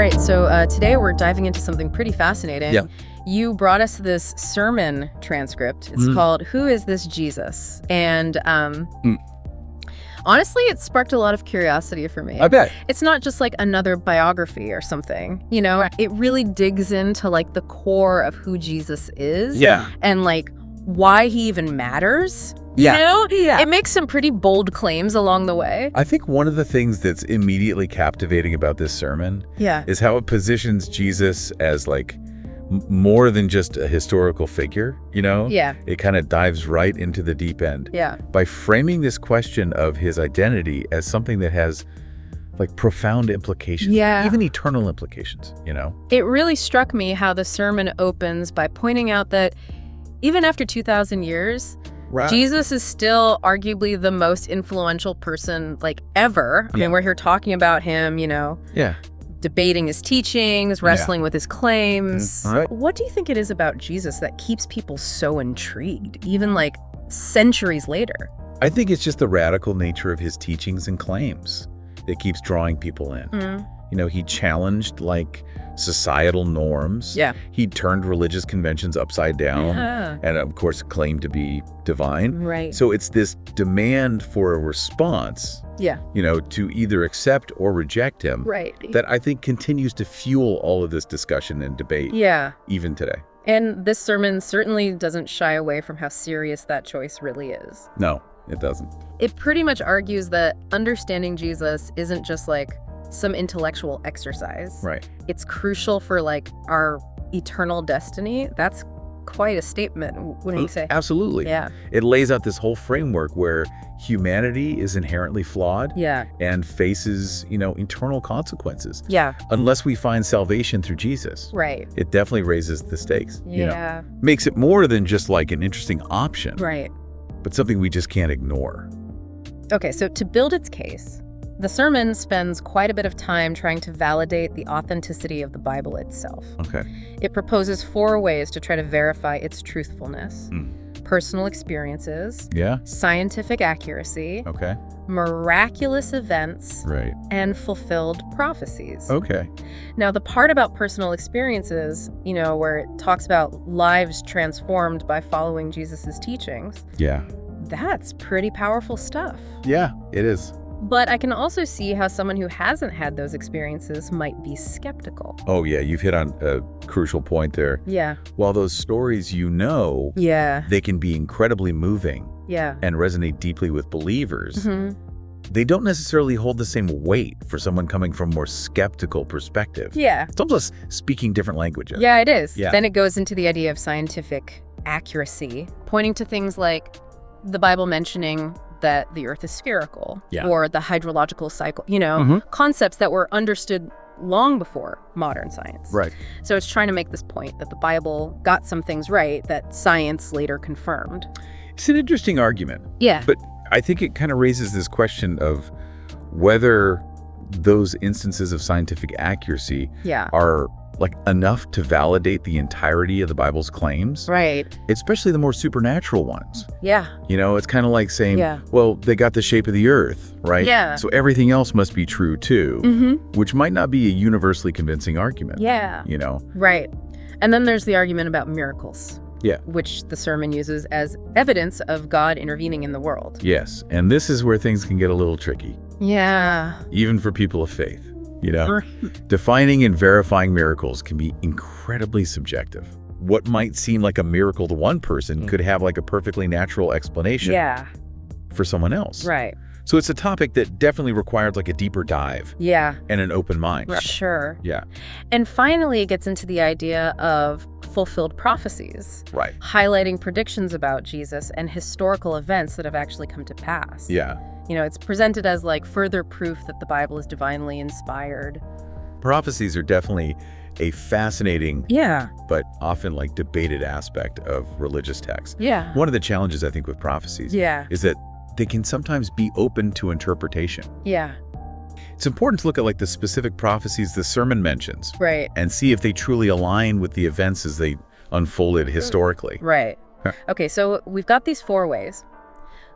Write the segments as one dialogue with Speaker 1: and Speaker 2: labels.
Speaker 1: right, so today we're diving into something pretty fascinating.
Speaker 2: Yeah.
Speaker 1: You brought us this sermon transcript. It's called Who is This Jesus? And honestly, it sparked a lot of curiosity for me.
Speaker 2: I bet.
Speaker 1: It's not just like another biography or something, you know? It really digs into like the core of who Jesus is.
Speaker 2: Yeah.
Speaker 1: And like why he even matters.
Speaker 2: Yeah.
Speaker 1: You know?
Speaker 2: Yeah.
Speaker 1: It makes some pretty bold claims along the way.
Speaker 2: I think one of the things that's immediately captivating about this sermon is how it positions Jesus as like more than just a historical figure, you know?
Speaker 1: Yeah.
Speaker 2: It kind of dives right into the deep end.
Speaker 1: Yeah.
Speaker 2: By framing this question of his identity as something that has like profound implications.
Speaker 1: Yeah.
Speaker 2: Even eternal implications, you know?
Speaker 1: It really struck me how the sermon opens by pointing out that even after 2,000 years,
Speaker 2: Right.
Speaker 1: Jesus is still arguably the most influential person like ever. I mean, we're here talking about him, you know, debating his teachings, wrestling with his claims.
Speaker 2: Right.
Speaker 1: What do you think it is about Jesus that keeps people so intrigued, even like centuries later?
Speaker 2: I think it's just the radical nature of his teachings and claims that keeps drawing people in. You know, he challenged like societal norms.
Speaker 1: Yeah.
Speaker 2: He turned religious conventions upside down and of course claimed to be divine.
Speaker 1: Right.
Speaker 2: So it's this demand for a response,
Speaker 1: Yeah.
Speaker 2: you know, to either accept or reject him
Speaker 1: Right.
Speaker 2: that I think continues to fuel all of this discussion and debate
Speaker 1: Yeah.
Speaker 2: even today.
Speaker 1: And this sermon certainly doesn't shy away from how serious that choice really is.
Speaker 2: No, it doesn't.
Speaker 1: It pretty much argues that understanding Jesus isn't just like some intellectual exercise.
Speaker 2: Right.
Speaker 1: It's crucial for like our eternal destiny. That's quite a statement, wouldn't you say?
Speaker 2: Absolutely.
Speaker 1: Yeah.
Speaker 2: It lays out this whole framework where humanity is inherently flawed
Speaker 1: Yeah.
Speaker 2: and faces, you know, eternal consequences.
Speaker 1: Yeah.
Speaker 2: Unless we find salvation through Jesus.
Speaker 1: Right.
Speaker 2: It definitely raises the stakes. You know?
Speaker 1: Yeah.
Speaker 2: Makes it more than just like an interesting option,
Speaker 1: Right.
Speaker 2: but something we just can't ignore.
Speaker 1: Okay, so to build its case, the sermon spends quite a bit of time trying to validate the authenticity of the Bible itself.
Speaker 2: Okay.
Speaker 1: It proposes 4 ways to try to verify its truthfulness. Personal experiences,
Speaker 2: Yeah.
Speaker 1: scientific accuracy,
Speaker 2: Okay.
Speaker 1: miraculous events,
Speaker 2: Right.
Speaker 1: and fulfilled prophecies.
Speaker 2: Okay.
Speaker 1: Now, the part about personal experiences, you know, where it talks about lives transformed by following Jesus's teachings,
Speaker 2: Yeah.
Speaker 1: that's pretty powerful stuff.
Speaker 2: Yeah, it is.
Speaker 1: But I can also see how someone who hasn't had those experiences might be skeptical.
Speaker 2: Oh, yeah. You've hit on a crucial point there.
Speaker 1: Yeah.
Speaker 2: While those stories, you know,
Speaker 1: Yeah.
Speaker 2: they can be incredibly moving
Speaker 1: Yeah.
Speaker 2: and resonate deeply with believers.
Speaker 1: Mhm.
Speaker 2: They don't necessarily hold the same weight for someone coming from a more skeptical perspective.
Speaker 1: Yeah.
Speaker 2: It's almost speaking different languages.
Speaker 1: Yeah, it is.
Speaker 2: Yeah.
Speaker 1: Then it goes into the idea of scientific accuracy, pointing to things like the Bible mentioning that the earth is spherical,
Speaker 2: Yeah.
Speaker 1: or the hydrological cycle, you know, concepts that were understood long before modern science.
Speaker 2: Right.
Speaker 1: So it's trying to make this point that the Bible got some things right that science later confirmed.
Speaker 2: It's an interesting argument.
Speaker 1: Yeah.
Speaker 2: But I think it kind of raises this question of whether those instances of scientific accuracy
Speaker 1: Yeah.
Speaker 2: are like enough to validate the entirety of the Bible's claims,
Speaker 1: Right.
Speaker 2: especially the more supernatural ones.
Speaker 1: Yeah.
Speaker 2: You know, it's kind of like saying,
Speaker 1: Yeah.
Speaker 2: well, they got the shape of the earth, right?
Speaker 1: Yeah.
Speaker 2: So everything else must be true too, which might not be a universally convincing argument.
Speaker 1: Yeah.
Speaker 2: You know?
Speaker 1: Right. And then there's the argument about miracles.
Speaker 2: Yeah.
Speaker 1: Which the sermon uses as evidence of God intervening in the world.
Speaker 2: Yes. And this is where things can get a little tricky,
Speaker 1: Yeah.
Speaker 2: even for people of faith. You know, defining and verifying miracles can be incredibly subjective. What might seem like a miracle to one person could have like a perfectly natural explanation
Speaker 1: Yeah.
Speaker 2: for someone else.
Speaker 1: Right.
Speaker 2: So it's a topic that definitely requires like a deeper dive
Speaker 1: Yeah.
Speaker 2: and an open mind.
Speaker 1: Sure.
Speaker 2: Yeah.
Speaker 1: And finally, it gets into the idea of fulfilled prophecies,
Speaker 2: Right.
Speaker 1: highlighting predictions about Jesus and historical events that have actually come to pass.
Speaker 2: Yeah.
Speaker 1: You know, it's presented as like further proof that the Bible is divinely inspired.
Speaker 2: Prophecies are definitely a fascinating
Speaker 1: Yeah.
Speaker 2: but often like debated aspect of religious texts.
Speaker 1: Yeah.
Speaker 2: One of the challenges I think with prophecies
Speaker 1: Yeah.
Speaker 2: is that they can sometimes be open to interpretation.
Speaker 1: Yeah.
Speaker 2: It's important to look at like the specific prophecies the sermon mentions
Speaker 1: Right.
Speaker 2: and see if they truly align with the events as they unfolded historically.
Speaker 1: Right.
Speaker 2: Huh.
Speaker 1: Okay, so we've got these 4 ways.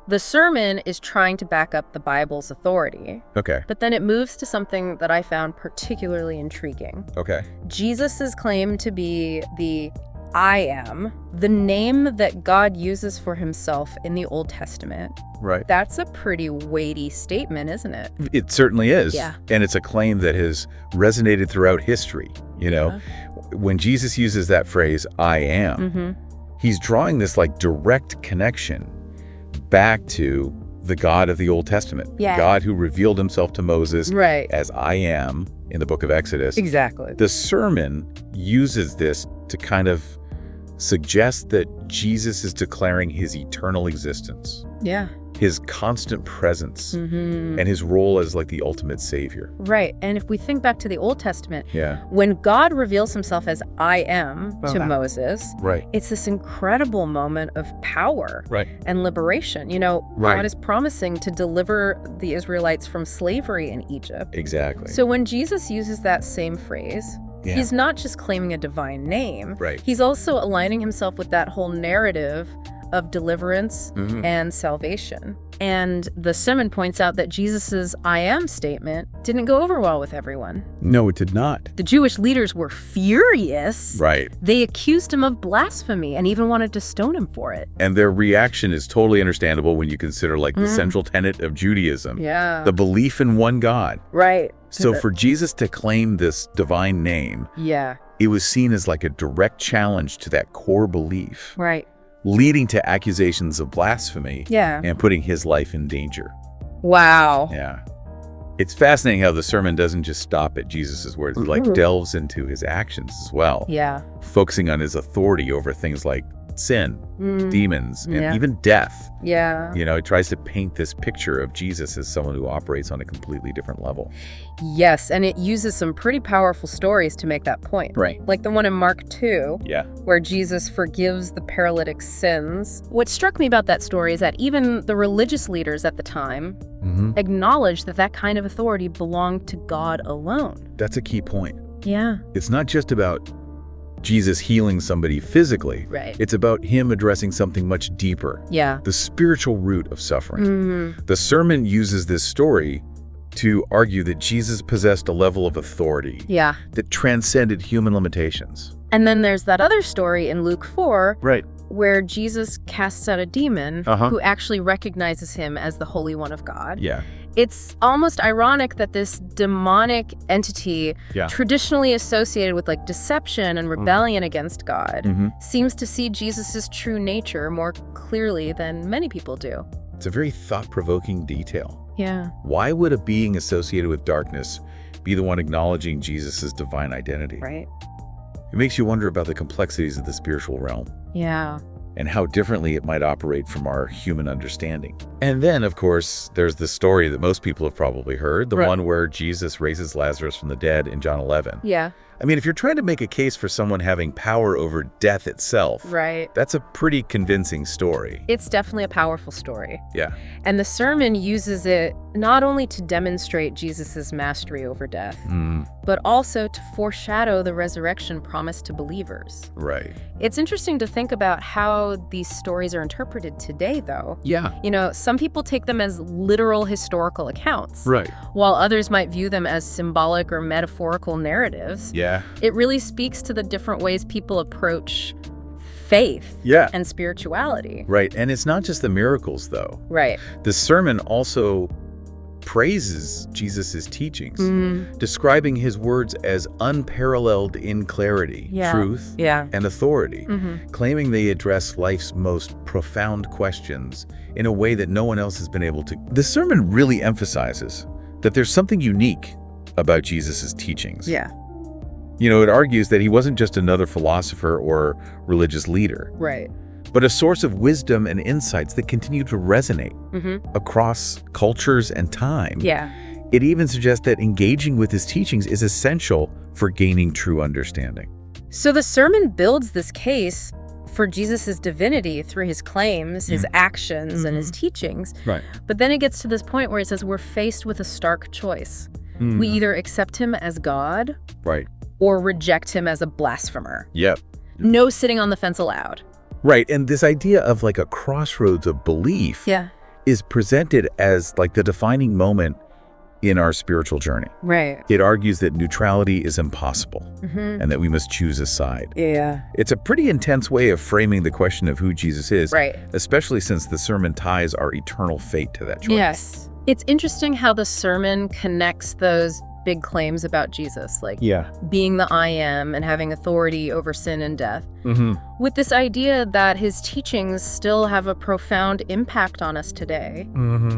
Speaker 1: The sermon is trying to back up the Bible's authority.
Speaker 2: Okay.
Speaker 1: But then it moves to something that I found particularly intriguing.
Speaker 2: Okay.
Speaker 1: Jesus is claimed to be the I am, the name that God uses for himself in the Old Testament.
Speaker 2: Right.
Speaker 1: That's a pretty weighty statement, isn't it?
Speaker 2: It certainly is.
Speaker 1: Yeah.
Speaker 2: And it's a claim that has resonated throughout history. You know, when Jesus uses that phrase, I am, he's drawing this like direct connection back to the God of the Old Testament.
Speaker 1: Yeah.
Speaker 2: God who revealed himself to Moses
Speaker 1: Right.
Speaker 2: as I am in the book of Exodus.
Speaker 1: Exactly.
Speaker 2: The sermon uses this to kind of suggest that Jesus is declaring his eternal existence,
Speaker 1: Yeah.
Speaker 2: his constant presence, and his role as like the ultimate savior.
Speaker 1: Right. And if we think back to the Old Testament,
Speaker 2: Yeah.
Speaker 1: when God reveals himself as I am to Moses,
Speaker 2: Right.
Speaker 1: it's this incredible moment of power
Speaker 2: Right.
Speaker 1: and liberation. You know,
Speaker 2: Right.
Speaker 1: God is promising to deliver the Israelites from slavery in Egypt.
Speaker 2: Exactly.
Speaker 1: So when Jesus uses that same phrase,
Speaker 2: Yeah.
Speaker 1: he's not just claiming a divine name.
Speaker 2: Right.
Speaker 1: He's also aligning himself with that whole narrative of deliverance and salvation. And the sermon points out that Jesus's I am statement didn't go over well with everyone.
Speaker 2: No, it did not.
Speaker 1: The Jewish leaders were furious.
Speaker 2: Right.
Speaker 1: They accused him of blasphemy and even wanted to stone him for it.
Speaker 2: And their reaction is totally understandable when you consider like the central tenet of Judaism,
Speaker 1: Yeah.
Speaker 2: the belief in one God.
Speaker 1: Right.
Speaker 2: So for Jesus to claim this divine name,
Speaker 1: Yeah.
Speaker 2: it was seen as like a direct challenge to that core belief,
Speaker 1: Right.
Speaker 2: leading to accusations of blasphemy
Speaker 1: Yeah.
Speaker 2: and putting his life in danger.
Speaker 1: Wow.
Speaker 2: Yeah. It's fascinating how the sermon doesn't just stop at Jesus' words. It like delves into his actions as well,
Speaker 1: Yeah.
Speaker 2: focusing on his authority over things like sin, demons, and
Speaker 1: Yeah.
Speaker 2: even death.
Speaker 1: Yeah.
Speaker 2: You know, it tries to paint this picture of Jesus as someone who operates on a completely different level.
Speaker 1: Yes, and it uses some pretty powerful stories to make that point.
Speaker 2: Right.
Speaker 1: Like the one in Mark 2,
Speaker 2: Yeah.
Speaker 1: where Jesus forgives the paralytic's sins. What struck me about that story is that even the religious leaders at the time acknowledged that that kind of authority belonged to God alone.
Speaker 2: That's a key point.
Speaker 1: Yeah.
Speaker 2: It's not just about Jesus healing somebody physically.
Speaker 1: Right.
Speaker 2: It's about him addressing something much deeper,
Speaker 1: Yeah.
Speaker 2: the spiritual root of suffering. The sermon uses this story to argue that Jesus possessed a level of authority
Speaker 1: Yeah.
Speaker 2: that transcended human limitations.
Speaker 1: And then there's that other story in Luke 4
Speaker 2: Right.
Speaker 1: where Jesus casts out a demon
Speaker 2: Uh-huh.
Speaker 1: who actually recognizes him as the Holy One of God.
Speaker 2: Yeah.
Speaker 1: It's almost ironic that this demonic entity,
Speaker 2: Yeah.
Speaker 1: traditionally associated with like deception and rebellion against God, seems to see Jesus's true nature more clearly than many people do.
Speaker 2: It's a very thought-provoking detail.
Speaker 1: Yeah.
Speaker 2: Why would a being associated with darkness be the one acknowledging Jesus' divine identity?
Speaker 1: Right.
Speaker 2: It makes you wonder about the complexities of the spiritual realm
Speaker 1: Yeah.
Speaker 2: and how differently it might operate from our human understanding. And then, of course, there's the story that most people have probably heard, the one where Jesus raises Lazarus from the dead in John 11.
Speaker 1: Yeah.
Speaker 2: I mean, if you're trying to make a case for someone having power over death itself,
Speaker 1: Right.
Speaker 2: that's a pretty convincing story.
Speaker 1: It's definitely a powerful story.
Speaker 2: Yeah.
Speaker 1: And the sermon uses it not only to demonstrate Jesus's mastery over death, but also to foreshadow the resurrection promised to believers.
Speaker 2: Right.
Speaker 1: It's interesting to think about how these stories are interpreted today, though.
Speaker 2: Yeah.
Speaker 1: You know, some people take them as literal historical accounts,
Speaker 2: Right.
Speaker 1: while others might view them as symbolic or metaphorical narratives.
Speaker 2: Yeah.
Speaker 1: It really speaks to the different ways people approach faith
Speaker 2: Yeah.
Speaker 1: and spirituality.
Speaker 2: Right. And it's not just the miracles, though.
Speaker 1: Right.
Speaker 2: The sermon also praises Jesus' teachings, describing his words as unparalleled in clarity,
Speaker 1: Yeah.
Speaker 2: truth,
Speaker 1: Yeah.
Speaker 2: and authority, claiming they address life's most profound questions in a way that no one else has been able to. The sermon really emphasizes that there's something unique about Jesus' teachings.
Speaker 1: Yeah.
Speaker 2: You know, it argues that he wasn't just another philosopher or religious leader,
Speaker 1: Right.
Speaker 2: but a source of wisdom and insights that continue to resonate across cultures and time.
Speaker 1: Yeah.
Speaker 2: It even suggests that engaging with his teachings is essential for gaining true understanding.
Speaker 1: So the sermon builds this case for Jesus's divinity through his claims, his actions, and his teachings.
Speaker 2: Right.
Speaker 1: But then it gets to this point where it says we're faced with a stark choice. We either accept him as God
Speaker 2: Right.
Speaker 1: or reject him as a blasphemer.
Speaker 2: Yep.
Speaker 1: No sitting on the fence allowed.
Speaker 2: Right. And this idea of like a crossroads of belief
Speaker 1: Yeah.
Speaker 2: is presented as like the defining moment in our spiritual journey.
Speaker 1: Right.
Speaker 2: It argues that neutrality is impossible and that we must choose a side.
Speaker 1: Yeah.
Speaker 2: It's a pretty intense way of framing the question of who Jesus is,
Speaker 1: Right.
Speaker 2: especially since the sermon ties our eternal fate to that choice.
Speaker 1: Yes. It's interesting how the sermon connects those big claims about Jesus, like being the I am and having authority over sin and death, with this idea that his teachings still have a profound impact on us today.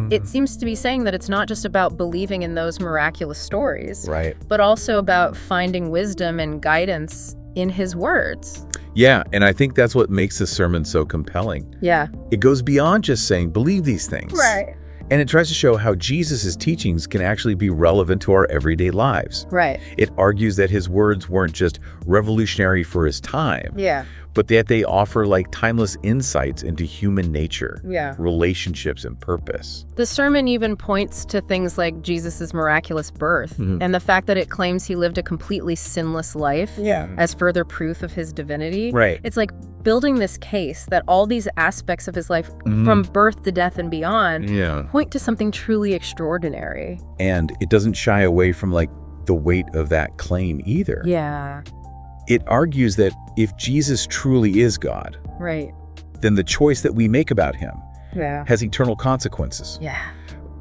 Speaker 1: It seems to be saying that it's not just about believing in those miraculous stories,
Speaker 2: Right.
Speaker 1: but also about finding wisdom and guidance in his words.
Speaker 2: Yeah, and I think that's what makes this sermon so compelling.
Speaker 1: Yeah.
Speaker 2: It goes beyond just saying, believe these things.
Speaker 1: Right.
Speaker 2: And it tries to show how Jesus' teachings can actually be relevant to our everyday lives.
Speaker 1: Right.
Speaker 2: It argues that his words weren't just revolutionary for his time,
Speaker 1: Yeah.
Speaker 2: but that they offer like timeless insights into human nature,
Speaker 1: Yeah.
Speaker 2: relationships, and purpose.
Speaker 1: The sermon even points to things like Jesus' miraculous birth and the fact that it claims he lived a completely sinless life as further proof of his divinity.
Speaker 2: Right.
Speaker 1: It's like building this case that all these aspects of his life, from birth to death and beyond, point to something truly extraordinary.
Speaker 2: And it doesn't shy away from like the weight of that claim either.
Speaker 1: Yeah.
Speaker 2: It argues that if Jesus truly is God,
Speaker 1: Right.
Speaker 2: then the choice that we make about him
Speaker 1: Yeah.
Speaker 2: has eternal consequences.
Speaker 1: Yeah.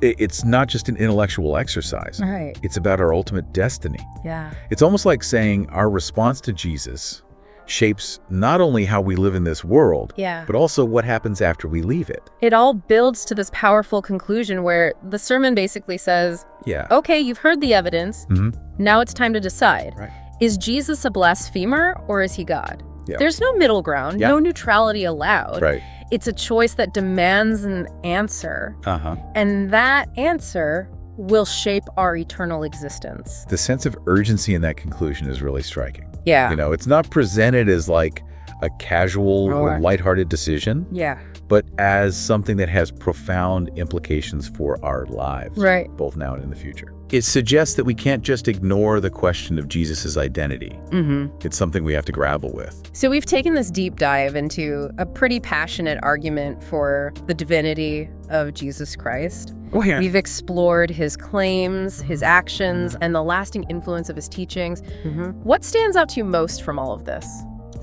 Speaker 2: It's not just an intellectual exercise.
Speaker 1: Right.
Speaker 2: It's about our ultimate destiny.
Speaker 1: Yeah.
Speaker 2: It's almost like saying our response to Jesus shapes not only how we live in this world,
Speaker 1: Yeah.
Speaker 2: but also what happens after we leave it.
Speaker 1: It all builds to this powerful conclusion where the sermon basically says,
Speaker 2: Yeah.
Speaker 1: okay, you've heard the evidence. Now it's time to decide.
Speaker 2: Right.
Speaker 1: Is Jesus a blasphemer or is he God?
Speaker 2: Yeah.
Speaker 1: There's no middle ground, no neutrality allowed.
Speaker 2: Right.
Speaker 1: It's a choice that demands an answer. And that answer will shape our eternal existence.
Speaker 2: The sense of urgency in that conclusion is really striking.
Speaker 1: Yeah.
Speaker 2: You know, it's not presented as like a casual or lighthearted decision,
Speaker 1: Yeah.
Speaker 2: but as something that has profound implications for our lives,
Speaker 1: Right.
Speaker 2: both now and in the future. It suggests that we can't just ignore the question of Jesus' identity. It's something we have to grapple with.
Speaker 1: So we've taken this deep dive into a pretty passionate argument for the divinity of Jesus Christ.
Speaker 2: Oh, yeah.
Speaker 1: We've explored his claims, his actions, and the lasting influence of his teachings. What stands out to you most from all of this?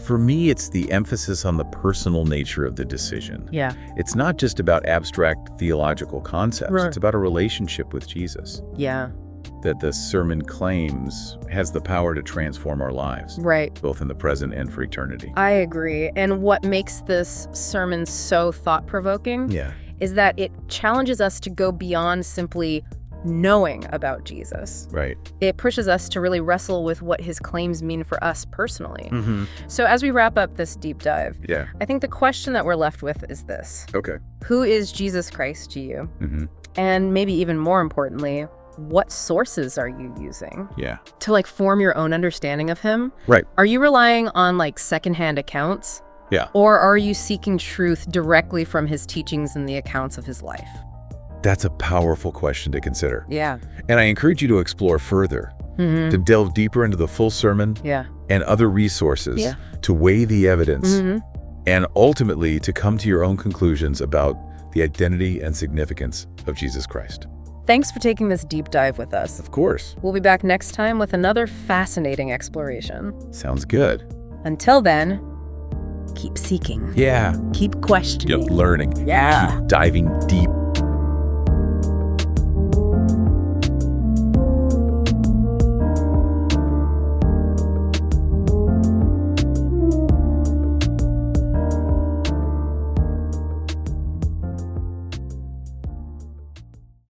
Speaker 2: For me, it's the emphasis on the personal nature of the decision.
Speaker 1: Yeah.
Speaker 2: It's not just about abstract theological concepts.
Speaker 1: Right.
Speaker 2: It's about a relationship with Jesus
Speaker 1: Yeah.
Speaker 2: that the sermon claims has the power to transform our lives,
Speaker 1: Right.
Speaker 2: both in the present and for eternity.
Speaker 1: I agree. And what makes this sermon so thought-provoking is that it challenges us to go beyond simply knowing about Jesus.
Speaker 2: Right.
Speaker 1: It pushes us to really wrestle with what his claims mean for us personally. So as we wrap up this deep dive, I think the question that we're left with is this.
Speaker 2: Okay.
Speaker 1: Who is Jesus Christ to you? And maybe even more importantly, what sources are you using to like form your own understanding of him?
Speaker 2: Right.
Speaker 1: Are you relying on like secondhand accounts? Or are you seeking truth directly from his teachings and the accounts of his life?
Speaker 2: That's a powerful question to consider.
Speaker 1: Yeah.
Speaker 2: And I encourage you to explore further, to delve deeper into the full sermon and other resources, to weigh the evidence, and ultimately to come to your own conclusions about the identity and significance of Jesus Christ.
Speaker 1: Thanks for taking this deep dive with us.
Speaker 2: Of course.
Speaker 1: We'll be back next time with another fascinating exploration.
Speaker 2: Sounds good.
Speaker 1: Until then, keep seeking.
Speaker 2: Yeah.
Speaker 1: Keep questioning.
Speaker 2: Keep learning.
Speaker 1: Yeah.
Speaker 2: Keep diving deep